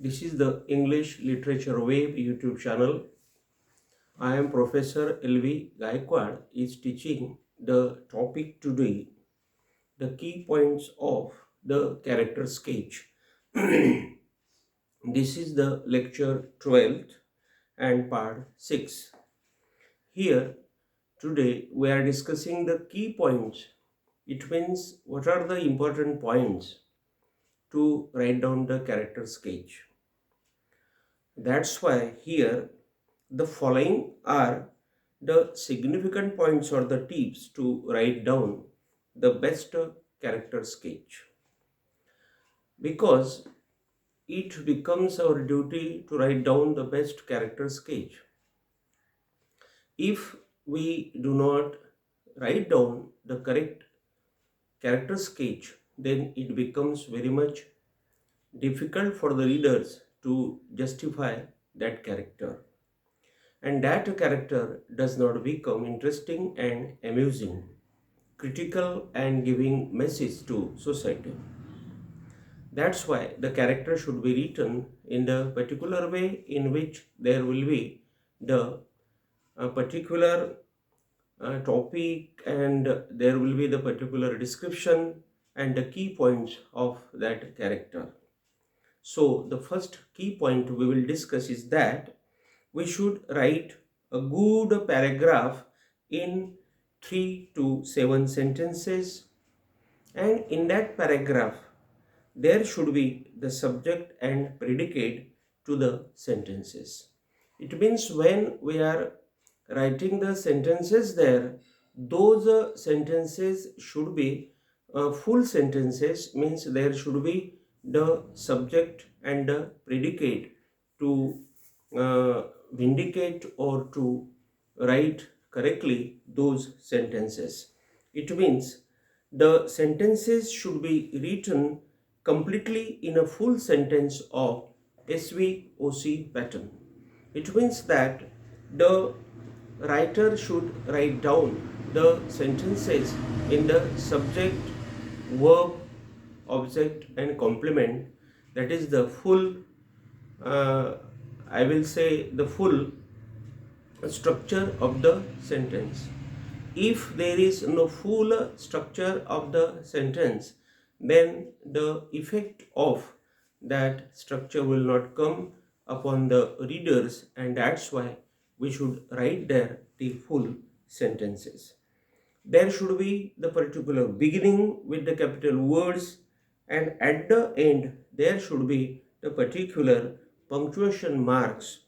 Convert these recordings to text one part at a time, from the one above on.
This is the English Literature Web YouTube channel. I am Prof.L.B.Gayakawad is teaching the topic today, the key points of the character sketch. This is the lecture 12th and part 6. Here today we are discussing the key points. It means what are the important points to write down the character sketch. That's why here the following are the significant points or the tips to write down the best character sketch, because it becomes our duty to write down the best character sketch. If we do not write down the correct character sketch, then it becomes very much difficult for the readers to justify that character, and that character does not become interesting and amusing, critical and giving message to society. That's why the character should be written in the particular way in which there will be the particular topic, and there will be the particular description and the key points of that character. So the first key point we will discuss is that we should write a good paragraph in 3 to 7 sentences, and in that paragraph there should be the subject and predicate to the sentences. It means when we are writing the sentences there, those sentences should be full sentences, means there should be the subject and the predicate to vindicate or to write correctly those sentences. It means the sentences should be written completely in a full sentence of SVOC pattern. It means that the writer should write down the sentences in the subject, verb, object and complement. That is the full, I will say the full structure of the sentence. If there is no full structure of the sentence, then the effect of that structure will not come upon the readers, and that's why we should write there the full sentences. There should be the particular beginning with the capital words, and at the end there should be the particular punctuation marks.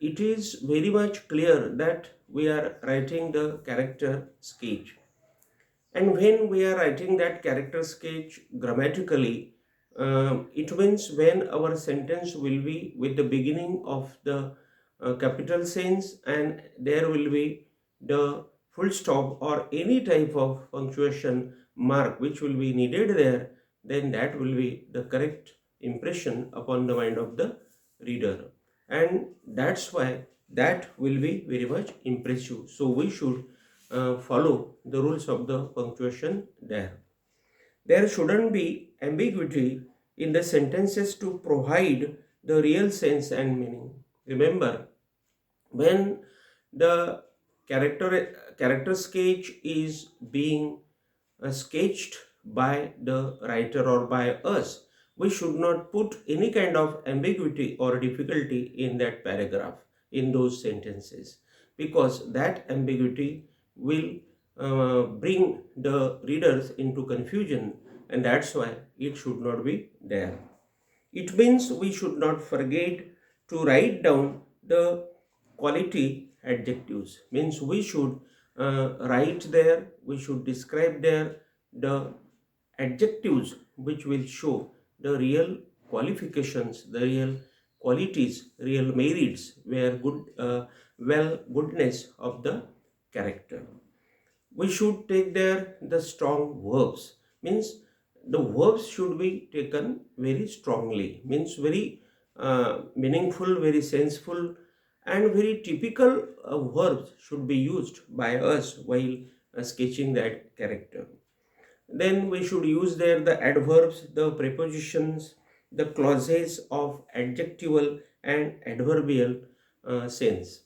It is very much clear that we are writing the character sketch. And when we are writing that character sketch grammatically, it means when our sentence will be with the beginning of the capital sense, and there will be the full stop or any type of punctuation mark which will be needed there, then that will be the correct impression upon the mind of the reader, and that's why that will be very much impressive. So we should follow the rules of the punctuation there. There shouldn't be ambiguity in the sentences to provide the real sense and meaning. Remember, when the character sketch is being sketched by the writer or by us, we should not put any kind of ambiguity or difficulty in that paragraph, in those sentences, because that ambiguity will bring the readers into confusion, and that's why it should not be there. It means we should not forget to write down the quality adjectives, means we should write there, we should describe there the adjectives which will show the real qualifications, the real qualities, real merits, where goodness of the character. We should take there the strong verbs, means the verbs should be taken very strongly, means very meaningful, very senseful, and very typical verbs should be used by us while sketching that character. Then we should use there the adverbs, the prepositions, the clauses of adjectival and adverbial sense.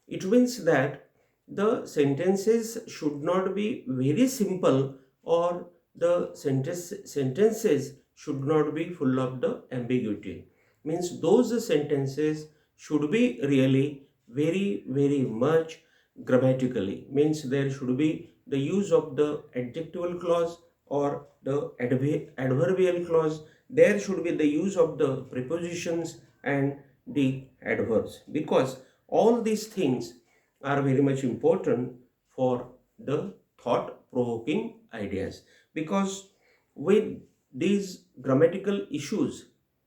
It means that the sentences should not be very simple, or the sentences should not be full of the ambiguity. Means those sentences should be really very much grammatically. Means there should be the use of the adjectival clause or the adverbial clause. There should be the use of the prepositions and the adverbs, because all these things are very much important for the thought provoking ideas. Because with these grammatical issues,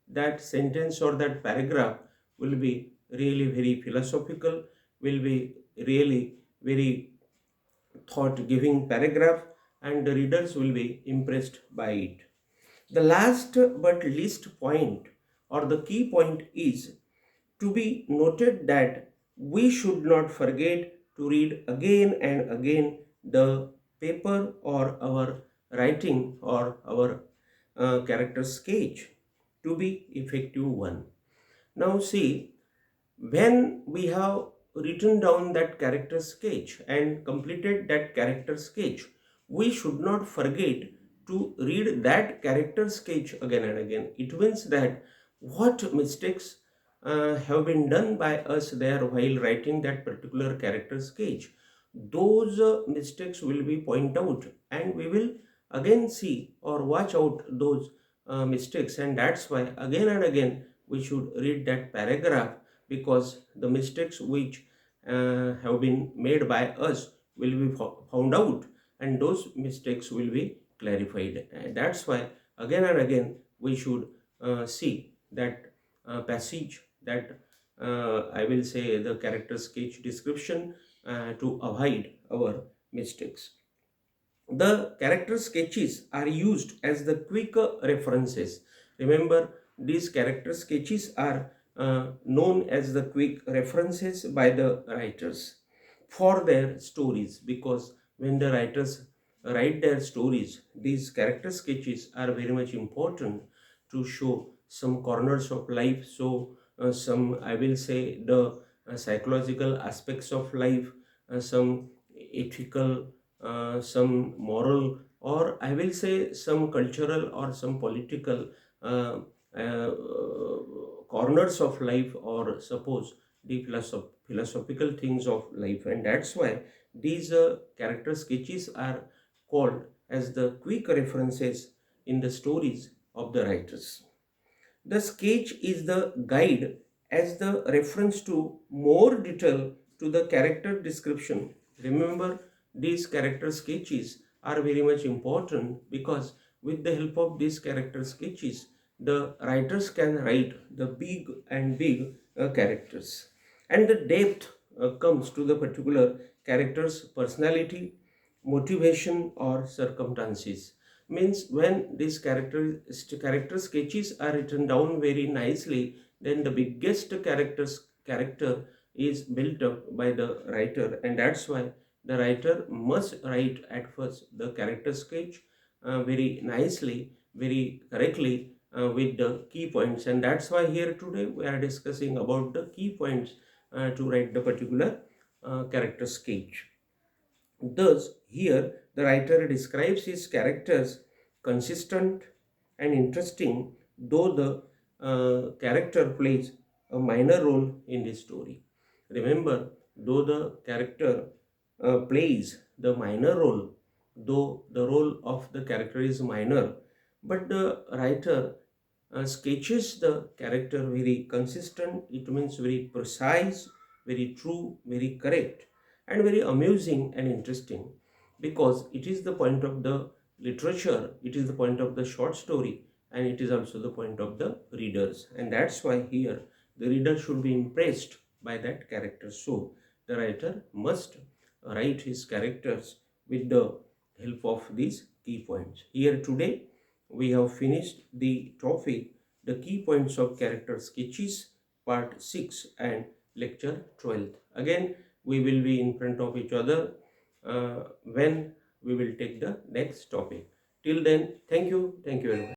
that sentence or that paragraph will be really very philosophical, will be really very thought giving paragraph, and the readers will be impressed by it. The last but least point, or the key point, is to be noted that we should not forget to read again and again the paper or our writing or our character sketch to be effective one. Now see, when we have written down that character sketch and completed that character sketch, we should not forget to read that character sketch again and again. It means that what mistakes have been done by us there while writing that particular character sketch, those mistakes will be pointed out, and we will again see or watch out those mistakes. And that's why again and again we should read that paragraph, because the mistakes which have been made by us will be found out, and those mistakes will be clarified. And that's why again and again we should see that passage, that I will say the character sketch description, to avoid our mistakes. The character sketches are used as the quick references. Remember, these character sketches are known as the quick references by the writers for their stories, because when the writers write their stories, these character sketches are very much important to show some corners of life. So, some, I will say, the psychological aspects of life, some ethical, some moral, or I will say some cultural or some political uh, uh, corners of life, or suppose the philosophical things of life. And that's why these character sketches are called as the quick references in the stories of the writers. The sketch is the guide as the reference to more detail to the character description. Remember, these character sketches are very much important, because with the help of these character sketches, the writers can write the big characters. And the depth comes to the particular character's personality, motivation, or circumstances. Means when these character sketches are written down very nicely, then the biggest character is built up by the writer. And that's why the writer must write at first the character sketch very nicely, very correctly, with the key points. And that's why here today we are discussing about the key points to write the particular character sketch. Thus, here the writer describes his characters consistent and interesting, though the character plays a minor role in the story. Remember, though the character plays the minor role, though the role of the character is minor, but the writer sketches the character very consistent. It means very precise, very true, very correct, and very amusing and interesting, because it is the point of the literature, it is the point of the short story, and it is also the point of the readers. And that's why here the reader should be impressed by that character. So the writer must write his characters with the help of these key points. Here today we have finished the topic, the key points of character sketches, part 6 and lecture 12. Again, we will be in front of each other when we will take the next topic. Till then, thank you very much.